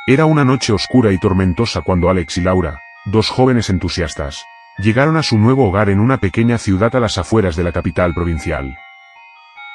Era una noche oscura y tormentosa cuando Alex y Laura, dos jóvenes entusiastas, llegaron a su nuevo hogar en una pequeña ciudad a las afueras de la capital provincial.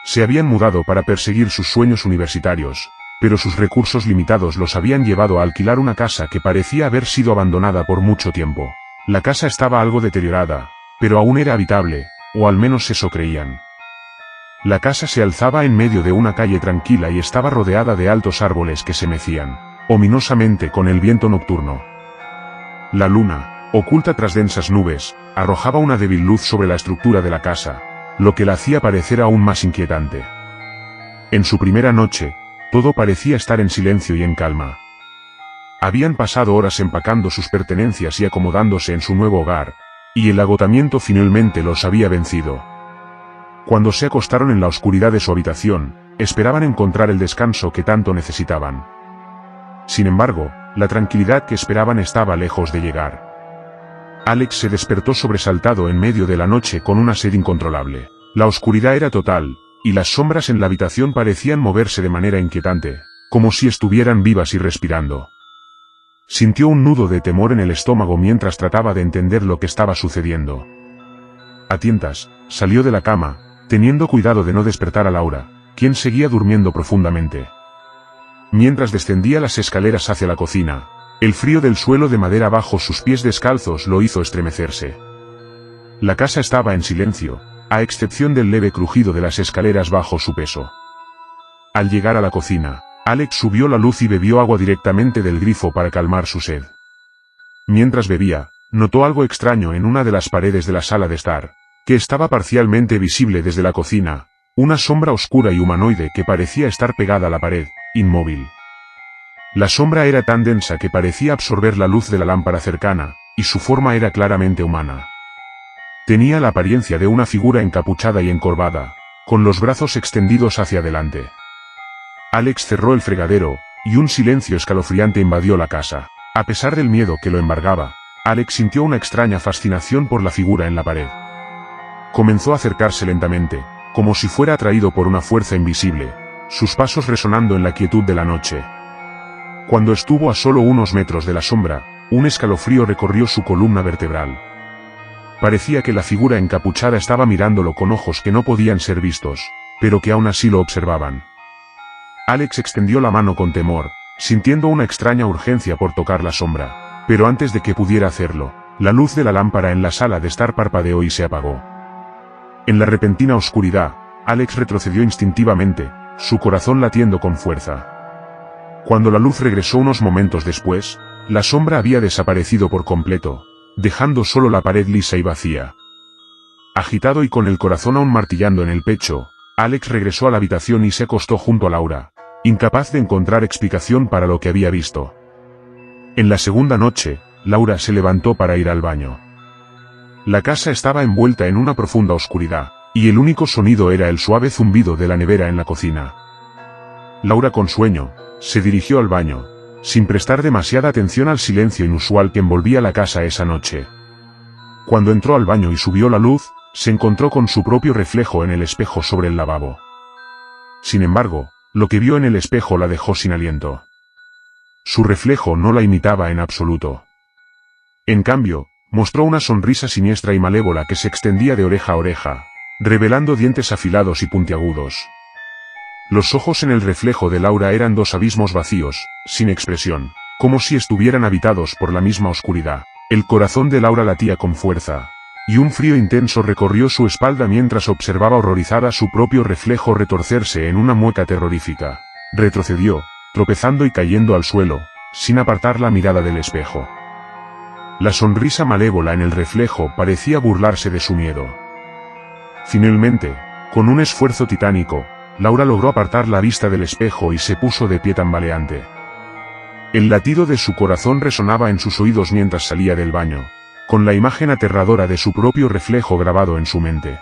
Se habían mudado para perseguir sus sueños universitarios, pero sus recursos limitados los habían llevado a alquilar una casa que parecía haber sido abandonada por mucho tiempo. La casa estaba algo deteriorada, pero aún era habitable, o al menos eso creían. La casa se alzaba en medio de una calle tranquila y estaba rodeada de altos árboles que se mecían ominosamente con el viento nocturno. La luna, oculta tras densas nubes, arrojaba una débil luz sobre la estructura de la casa, lo que la hacía parecer aún más inquietante. En su primera noche, todo parecía estar en silencio y en calma. Habían pasado horas empacando sus pertenencias y acomodándose en su nuevo hogar, y el agotamiento finalmente los había vencido. Cuando se acostaron en la oscuridad de su habitación, esperaban encontrar el descanso que tanto necesitaban. Sin embargo, la tranquilidad que esperaban estaba lejos de llegar. Alex se despertó sobresaltado en medio de la noche con una sed incontrolable. La oscuridad era total, y las sombras en la habitación parecían moverse de manera inquietante, como si estuvieran vivas y respirando. Sintió un nudo de temor en el estómago mientras trataba de entender lo que estaba sucediendo. A tientas, salió de la cama, teniendo cuidado de no despertar a Laura, quien seguía durmiendo profundamente. Mientras descendía las escaleras hacia la cocina, el frío del suelo de madera bajo sus pies descalzos lo hizo estremecerse. La casa estaba en silencio, a excepción del leve crujido de las escaleras bajo su peso. Al llegar a la cocina, Alex subió la luz y bebió agua directamente del grifo para calmar su sed. Mientras bebía, notó algo extraño en una de las paredes de la sala de estar, que estaba parcialmente visible desde la cocina, una sombra oscura y humanoide que parecía estar pegada a la pared, inmóvil. La sombra era tan densa que parecía absorber la luz de la lámpara cercana, y su forma era claramente humana. Tenía la apariencia de una figura encapuchada y encorvada, con los brazos extendidos hacia adelante. Alex cerró el fregadero, y un silencio escalofriante invadió la casa. A pesar del miedo que lo embargaba, Alex sintió una extraña fascinación por la figura en la pared. Comenzó a acercarse lentamente, como si fuera atraído por una fuerza invisible, sus pasos resonando en la quietud de la noche. Cuando estuvo a solo unos metros de la sombra, un escalofrío recorrió su columna vertebral. Parecía que la figura encapuchada estaba mirándolo con ojos que no podían ser vistos, pero que aún así lo observaban. Alex extendió la mano con temor, sintiendo una extraña urgencia por tocar la sombra, pero antes de que pudiera hacerlo, la luz de la lámpara en la sala de estar parpadeó y se apagó. En la repentina oscuridad, Alex retrocedió instintivamente, su corazón latiendo con fuerza. Cuando la luz regresó unos momentos después, la sombra había desaparecido por completo, dejando solo la pared lisa y vacía. Agitado y con el corazón aún martillando en el pecho, Alex regresó a la habitación y se acostó junto a Laura, incapaz de encontrar explicación para lo que había visto. En la segunda noche, Laura se levantó para ir al baño. La casa estaba envuelta en una profunda oscuridad, y el único sonido era el suave zumbido de la nevera en la cocina. Laura, con sueño, se dirigió al baño, sin prestar demasiada atención al silencio inusual que envolvía la casa esa noche. Cuando entró al baño y subió la luz, se encontró con su propio reflejo en el espejo sobre el lavabo. Sin embargo, lo que vio en el espejo la dejó sin aliento. Su reflejo no la imitaba en absoluto. En cambio, mostró una sonrisa siniestra y malévola que se extendía de oreja a oreja, revelando dientes afilados y puntiagudos. Los ojos en el reflejo de Laura eran dos abismos vacíos, sin expresión, como si estuvieran habitados por la misma oscuridad. El corazón de Laura latía con fuerza, y un frío intenso recorrió su espalda mientras observaba horrorizada su propio reflejo retorcerse en una mueca terrorífica. Retrocedió, tropezando y cayendo al suelo, sin apartar la mirada del espejo. La sonrisa malévola en el reflejo parecía burlarse de su miedo. Finalmente, con un esfuerzo titánico, Laura logró apartar la vista del espejo y se puso de pie tambaleante. El latido de su corazón resonaba en sus oídos mientras salía del baño, con la imagen aterradora de su propio reflejo grabado en su mente.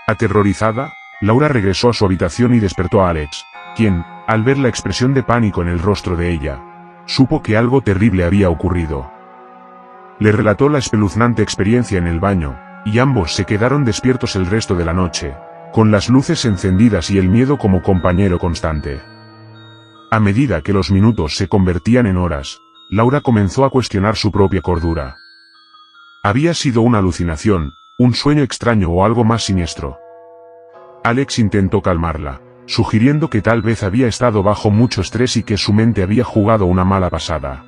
Aterrorizada, Laura regresó a su habitación y despertó a Alex, quien, al ver la expresión de pánico en el rostro de ella, supo que algo terrible había ocurrido. Le relató la espeluznante experiencia en el baño, y ambos se quedaron despiertos el resto de la noche, con las luces encendidas y el miedo como compañero constante. A medida que los minutos se convertían en horas, Laura comenzó a cuestionar su propia cordura. ¿Había sido una alucinación, un sueño extraño o algo más siniestro? Alex intentó calmarla, sugiriendo que tal vez había estado bajo mucho estrés y que su mente había jugado una mala pasada.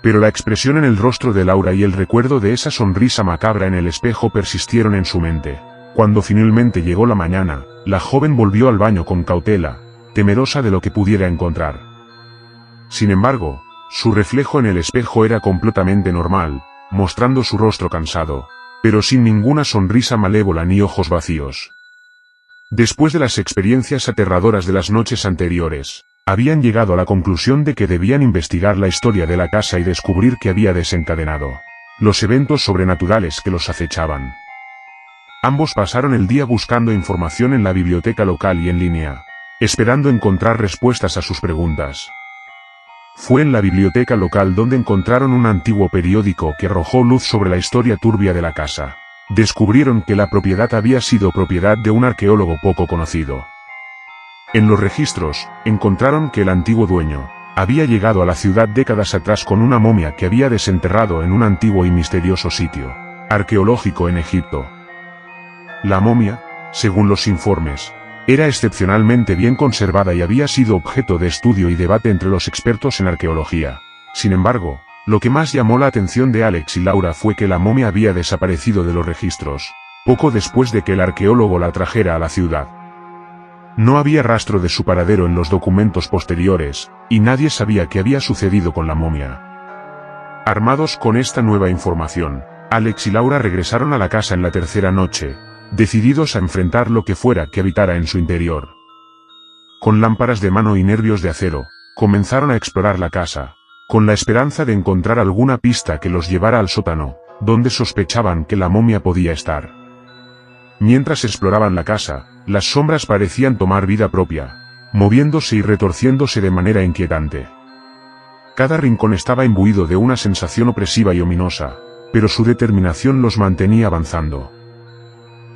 Pero la expresión en el rostro de Laura y el recuerdo de esa sonrisa macabra en el espejo persistieron en su mente. Cuando finalmente llegó la mañana, la joven volvió al baño con cautela, temerosa de lo que pudiera encontrar. Sin embargo, su reflejo en el espejo era completamente normal, mostrando su rostro cansado, pero sin ninguna sonrisa malévola ni ojos vacíos. Después de las experiencias aterradoras de las noches anteriores, habían llegado a la conclusión de que debían investigar la historia de la casa y descubrir qué había desencadenado los eventos sobrenaturales que los acechaban. Ambos pasaron el día buscando información en la biblioteca local y en línea, esperando encontrar respuestas a sus preguntas. Fue en la biblioteca local donde encontraron un antiguo periódico que arrojó luz sobre la historia turbia de la casa. Descubrieron que la propiedad había sido propiedad de un arqueólogo poco conocido. En los registros, encontraron que el antiguo dueño había llegado a la ciudad décadas atrás con una momia que había desenterrado en un antiguo y misterioso sitio arqueológico en Egipto. La momia, según los informes, era excepcionalmente bien conservada y había sido objeto de estudio y debate entre los expertos en arqueología. Sin embargo, lo que más llamó la atención de Alex y Laura fue que la momia había desaparecido de los registros, poco después de que el arqueólogo la trajera a la ciudad. No había rastro de su paradero en los documentos posteriores, y nadie sabía qué había sucedido con la momia. Armados con esta nueva información, Alex y Laura regresaron a la casa en la tercera noche, decididos a enfrentar lo que fuera que habitara en su interior. Con lámparas de mano y nervios de acero, comenzaron a explorar la casa, con la esperanza de encontrar alguna pista que los llevara al sótano, donde sospechaban que la momia podía estar. Mientras exploraban la casa, las sombras parecían tomar vida propia, moviéndose y retorciéndose de manera inquietante. Cada rincón estaba imbuido de una sensación opresiva y ominosa, pero su determinación los mantenía avanzando.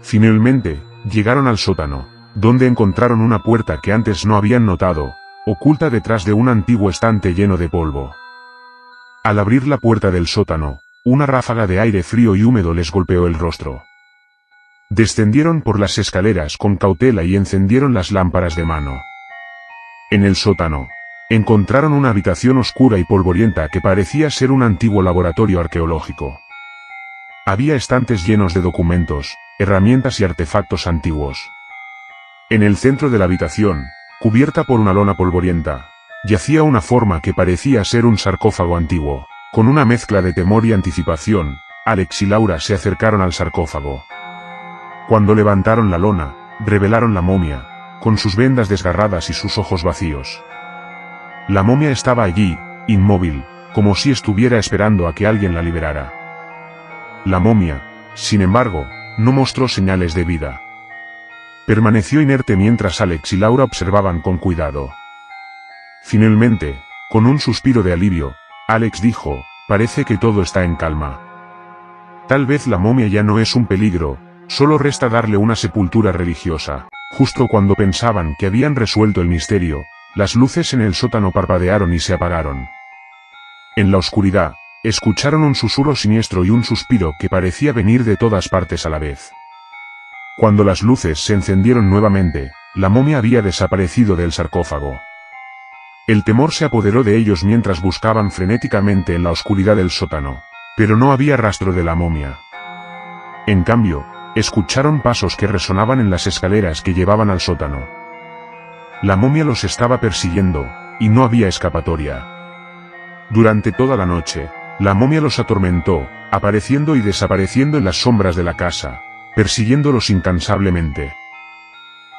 Finalmente, llegaron al sótano, donde encontraron una puerta que antes no habían notado, oculta detrás de un antiguo estante lleno de polvo. Al abrir la puerta del sótano, una ráfaga de aire frío y húmedo les golpeó el rostro. Descendieron por las escaleras con cautela y encendieron las lámparas de mano. En el sótano, encontraron una habitación oscura y polvorienta que parecía ser un antiguo laboratorio arqueológico. Había estantes llenos de documentos, herramientas y artefactos antiguos. En el centro de la habitación, cubierta por una lona polvorienta, yacía una forma que parecía ser un sarcófago antiguo. Con una mezcla de temor y anticipación, Alex y Laura se acercaron al sarcófago. Cuando levantaron la lona, revelaron la momia, con sus vendas desgarradas y sus ojos vacíos. La momia estaba allí, inmóvil, como si estuviera esperando a que alguien la liberara. La momia, sin embargo, no mostró señales de vida. Permaneció inerte mientras Alex y Laura observaban con cuidado. Finalmente, con un suspiro de alivio, Alex dijo, «Parece que todo está en calma. Tal vez la momia ya no es un peligro, solo resta darle una sepultura religiosa». Justo cuando pensaban que habían resuelto el misterio, las luces en el sótano parpadearon y se apagaron. En la oscuridad, escucharon un susurro siniestro y un suspiro que parecía venir de todas partes a la vez. Cuando las luces se encendieron nuevamente, la momia había desaparecido del sarcófago. El temor se apoderó de ellos mientras buscaban frenéticamente en la oscuridad del sótano, pero no había rastro de la momia. En cambio, escucharon pasos que resonaban en las escaleras que llevaban al sótano. La momia los estaba persiguiendo, y no había escapatoria. Durante toda la noche, la momia los atormentó, apareciendo y desapareciendo en las sombras de la casa, persiguiéndolos incansablemente.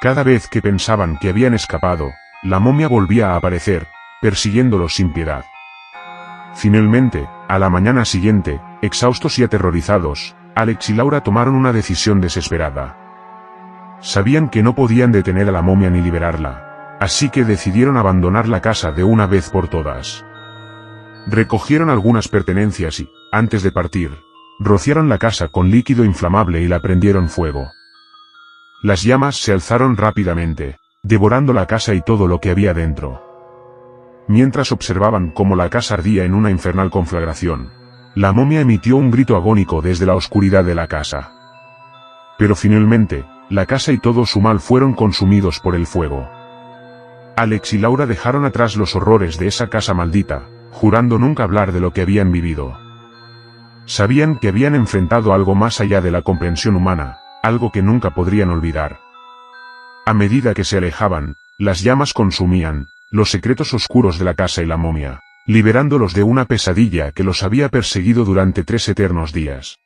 Cada vez que pensaban que habían escapado, la momia volvía a aparecer, persiguiéndolos sin piedad. Finalmente, a la mañana siguiente, exhaustos y aterrorizados, Alex y Laura tomaron una decisión desesperada. Sabían que no podían detener a la momia ni liberarla, así que decidieron abandonar la casa de una vez por todas. Recogieron algunas pertenencias y, antes de partir, rociaron la casa con líquido inflamable y la prendieron fuego. Las llamas se alzaron rápidamente, devorando la casa y todo lo que había dentro. Mientras observaban cómo la casa ardía en una infernal conflagración, la momia emitió un grito agónico desde la oscuridad de la casa. Pero finalmente, la casa y todo su mal fueron consumidos por el fuego. Alex y Laura dejaron atrás los horrores de esa casa maldita, jurando nunca hablar de lo que habían vivido. Sabían que habían enfrentado algo más allá de la comprensión humana, algo que nunca podrían olvidar. A medida que se alejaban, las llamas consumían los secretos oscuros de la casa y la momia, liberándolos de una pesadilla que los había perseguido durante 3 eternos días.